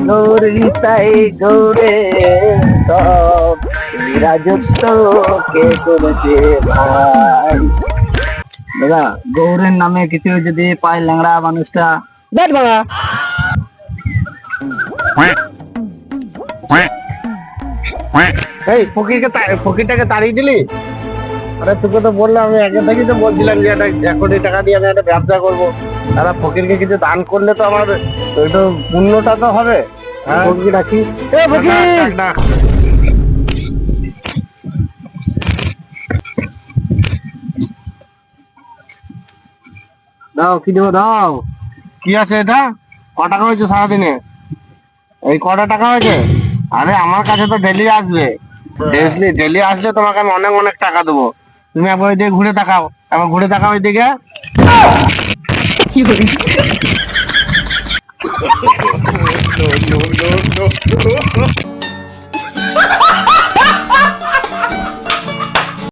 গৌরী তাই গৌরে সব রাজত্ব কে করেছে ভাই। দাদা গৌরের নামে কিছু যদি পায় ল্যাংড়া মানুষটা দেখ বাবা। এই ফকিরটাকে তাড়িয়ে দিলি? আরে তোকে তো বললাম, আমি আগে থেকেই তো বলছিলাম যে একটা 1 কোটি টাকা দিয়ে আমি একটা ব্যবসা করবো। তারা ফকিরকে কিছু দান করলে তো আমার ওই তো পুণ্যটা তো হবে। হ্যাঁ, ফকির রাখি। এ ফকির! ডাক, ডাক। দাও কি দেবো দাও। কি আছে এটা? ক টাকা হয়েছে সারাদিনে? এই কটা টাকা হয়েছে? আরে আমার কাছে তো ডেলি আসবে। ডেলি আসলে তোমাকে আমি অনেক অনেক টাকা দেবো। তুমি একবার ওই দিকে ঘুরে তাকাও, একবার ঘুরে তাকাও ওই দিকে। কি